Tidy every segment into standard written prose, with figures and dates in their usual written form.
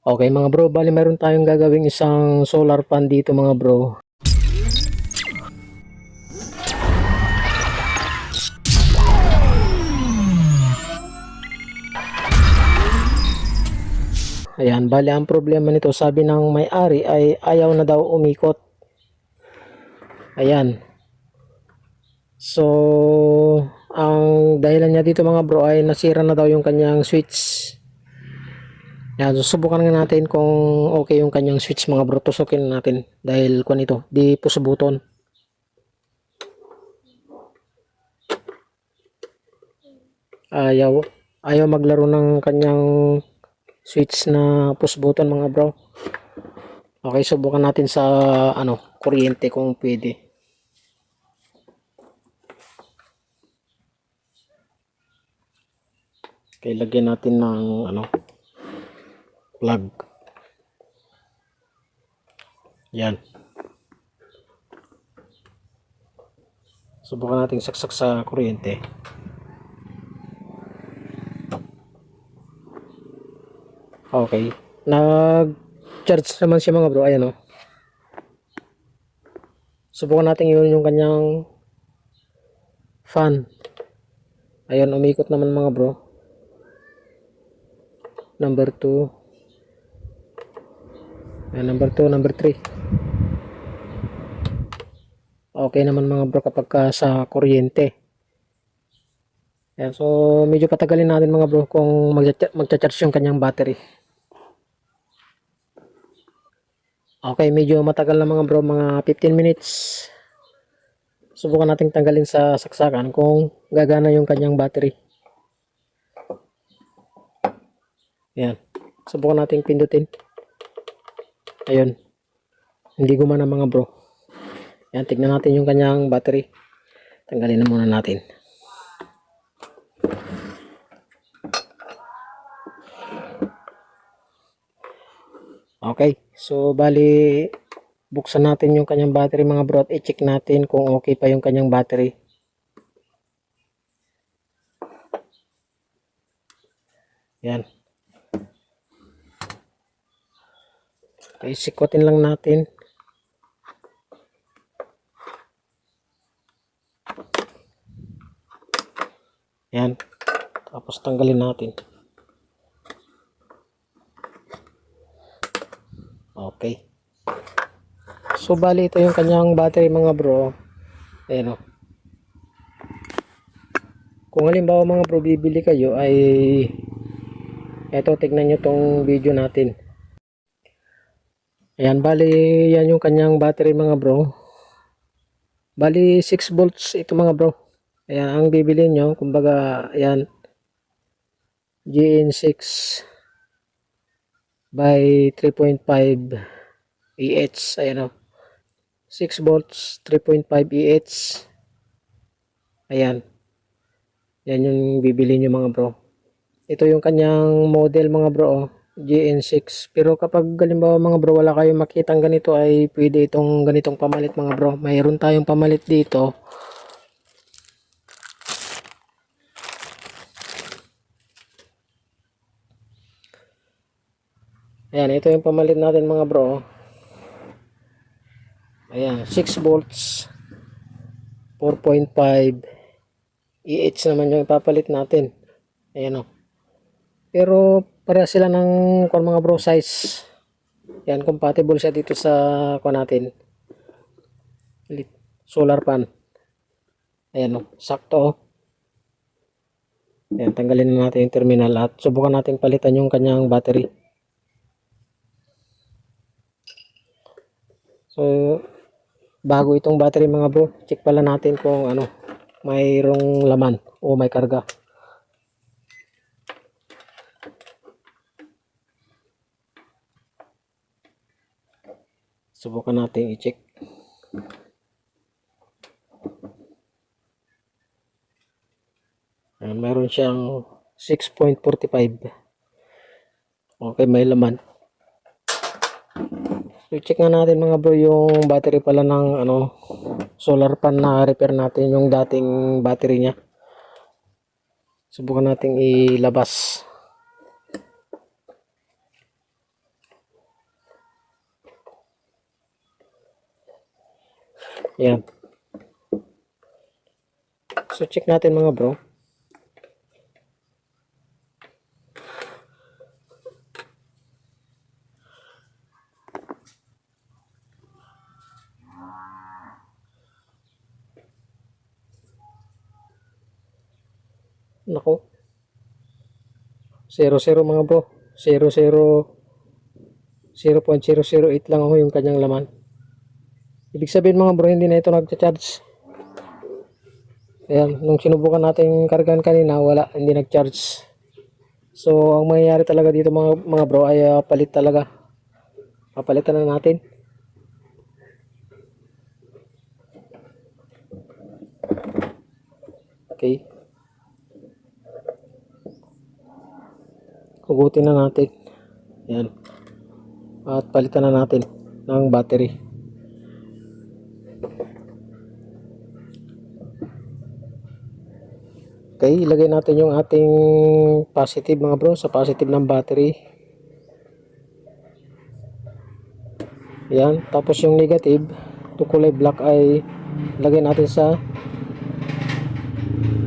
Okay mga bro, bali meron tayong gagawing isang solar pan dito mga bro. Ayan, bali ang problema nito, sabi ng may-ari ay ayaw na daw umikot. Ayan. So, ang dahilan niya dito mga bro ay nasira na daw yung kanyang switch. Ayan, susubukan nga natin kung okay yung kanyang switch mga bro. Tusukin natin dahil kung ito, di push button. Ayaw maglaro ng kanyang switch na push button mga bro. Okay, subukan natin sa kuryente kung pwede. Okay, lagyan natin ng plug. Yan. Subukan natin saksak sa kuryente. Okay. Nag-charge naman siya mga bro. Ayan o. Subukan natin yun yung kanyang fan. Ayan, umikot naman mga bro. Number 2. Ayan, number 2, number 3. Okay naman mga bro kapag sa kuryente. Ayan, so medyo patagalin natin mga bro kung magcha-charge yung kanyang battery. Okay, medyo matagal na mga bro, mga 15 minutes. Subukan natin tanggalin sa saksakan kung gagana yung kanyang battery. Ayan. Subukan natin pindutin. Ayun. Hindi gumana mga bro. Ayan, tignan natin yung kanyang battery. Tanggalin na muna natin. Okay. So, bali buksan natin yung kanyang battery mga bro at i-check natin kung okay pa yung kanyang battery. Yan. Okay, sikotin lang natin. Yan. Tapos tanggalin natin. Okay. So, bali ito yung kanyang battery mga bro. Ayan o. Kung halimbawa mga bro bibili kayo ay eto, tignan nyo tong video natin. Ayan, bali yan yung kanyang battery mga bro. Bali 6 volts ito mga bro. Ayan, ang bibili nyo, kumbaga, ayan, GN6 by 3.5 EH. Ayan o. 6 volts, 3.5 EH. Ayan. Yan yung bibili nyo mga bro. Ito yung kanyang model mga bro, GN6. Pero kapag halimbawa mga bro wala kayong makitang ganito ay pwede itong ganitong pamalit mga bro. Mayroon tayong pamalit dito. Ayan, ito yung pamalit natin mga bro. Ayan, 6 volts, 4.5 EH naman yung ipapalit natin. Ayan o. Pero para sila ng mga bro size. Yan, compatible siya dito sa natin. Solar pan. Ayan o, sakto o. Ayan, tanggalin na natin yung terminal at subukan natin palitan yung kanyang battery. So, bago itong battery mga bro, check pala natin kung mayroong laman o may karga. Subukan natin i-check. Meron siyang 6.45. Okay, may laman. So, check nga natin mga bro yung battery pala ng solar pan na repair natin yung dating battery niya. Subukan natin ilabas. Ayan. So check natin mga bro. Nako. 00 mga bro. 0.008 lang ako yung kanyang laman. Ibig sabihin mga bro, hindi na ito nagcha-charge. Ayan, nung sinubukan natin kargan kanina, wala, hindi nag-charge. So, ang mangyayari talaga dito mga bro ay palit talaga. Papalitan na natin. Okay. Hugutin na natin. Ayan. At palitan na natin ng battery. Okay, ilagay natin yung ating positive mga bro sa positive ng battery. Yan, tapos yung negative, to kulay black ay ilagay natin sa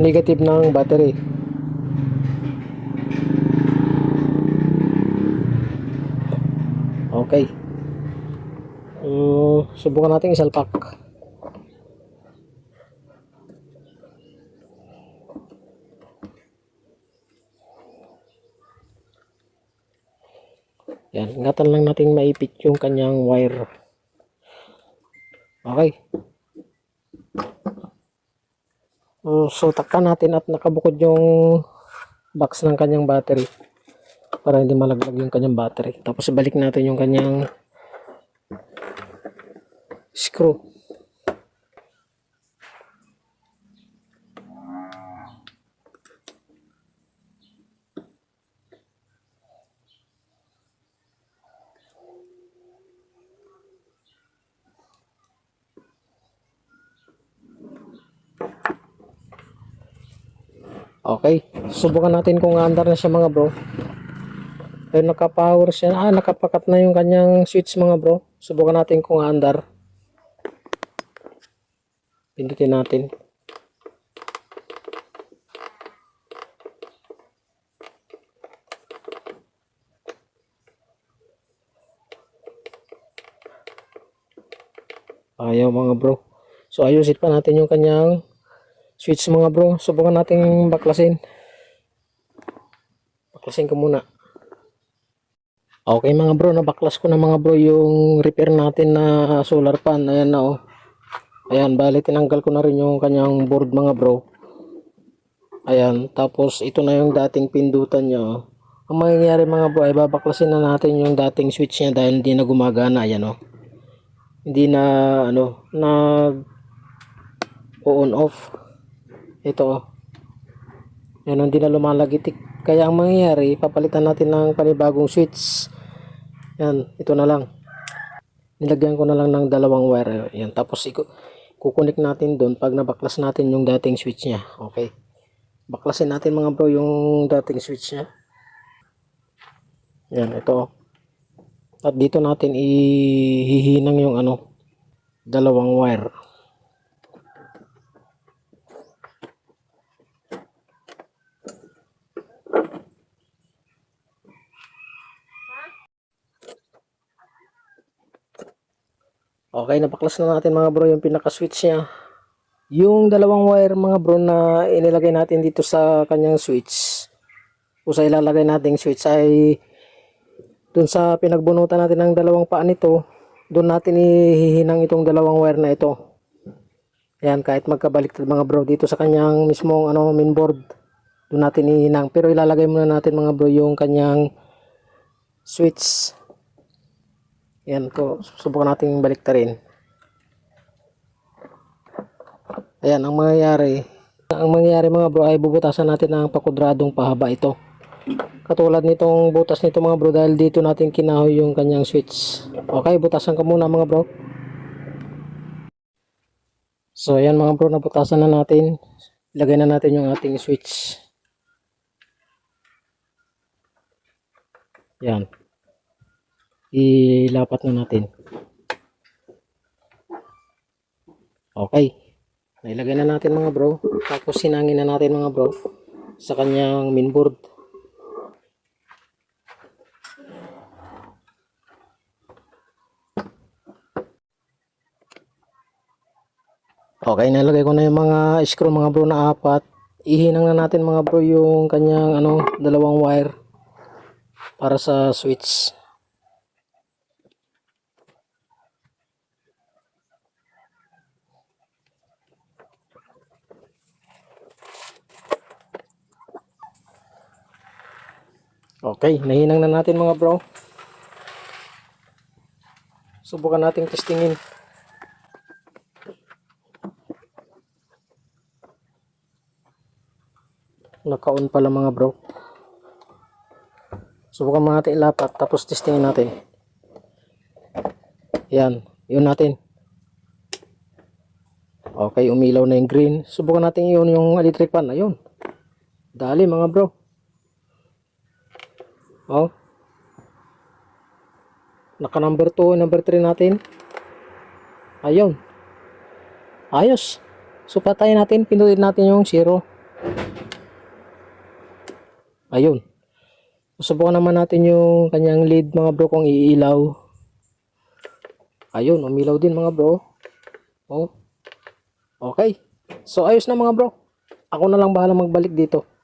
negative ng battery. Okay. Subukan natin isalpak. Yan, ingatan lang natin maipit yung kanyang wire. Okay. So takpan natin at nakabukod yung box ng kanyang battery para hindi malaglag yung kanyang battery. Tapos balik natin yung kanyang screw. Okay, subukan natin kung andar na siya mga bro. Ayun, naka-power siya. Nakapakat na yung kanyang switch mga bro. Subukan natin kung andar. Pindutin natin. Ayaw mga bro. So ayusin pa natin yung kanyang switch mga bro. Subukan natin baklasin. Baklasin ko muna. Okay mga bro, nabaklas ko na mga bro yung repair natin na solar pan. Ayan na oh. Ayan, bali tinanggal ko na rin yung kanyang board mga bro. Ayan, tapos ito na yung dating pindutan niya oh. Ang mangyayari mga bro ay babaklasin na natin yung dating switch niya dahil hindi na gumagana. Ayan oh. Hindi na ano, nag on off. Ito oh. Ayan, hindi na lumalagitik. Kaya ang mangyayari, papalitan natin ng panibagong switch. Yan, ito na lang. Nilagyan ko na lang ng dalawang wire. Yan, tapos kukunik natin doon pag nabaklas natin yung dating switch niya. Okay. Baklasin natin mga bro yung dating switch niya. Yan, ito. At dito natin ihihinang yung ano, dalawang wire. Okay, nabaklas na natin mga bro yung pinaka-switch niya. Yung dalawang wire mga bro na inilagay natin dito sa kanyang switch o sa ilalagay nating switch ay dun sa pinagbunutan natin ng dalawang paa nito, dun natin ihihinang itong dalawang wire na ito. Ayan, kahit magkabaliktad mga bro dito sa kanyang mismong ano, mainboard, dun natin ihihinang. Pero ilalagay muna natin mga bro yung kanyang switch. Ayan ko, subukan natin baliktarin. Ayan, ang mangyayari mga bro ay bubutasan natin ng pakudradong pahaba ito. Katulad nitong butas nito mga bro dahil dito natin kinahoy yung kanyang switch. Okay, butasan ka muna mga bro. So ayan mga bro, nabutasan na natin. Ilagay na natin yung ating switch. Yan. Ilapat na natin. Okay. Nailagay na natin mga bro. Tapos sinangin na natin mga bro sa kanyang mainboard. Okay, nalagay ko na yung mga screw mga bro na 4. Ihinang na natin mga bro yung kanyang dalawang wire para sa switch. Okay, nahinang na natin mga bro. Subukan nating testingin. Naka-on pala mga bro. Subukan mo natin ilapat tapos testingin natin. Yan, yun natin. Okay, umilaw na yung green. Subukan natin yun yung electric fan. Ayun. Dali mga bro. Oh. Naka number 2, number 3 natin. Ayun. Ayos. So patayin natin, pindutin natin yung 0. Ayun. Subukan naman natin yung kanyang lead mga bro kung iilaw. Ayun, umilaw din mga bro. Oh. Okay. So ayos na mga bro. Ako na lang bahala magbalik dito.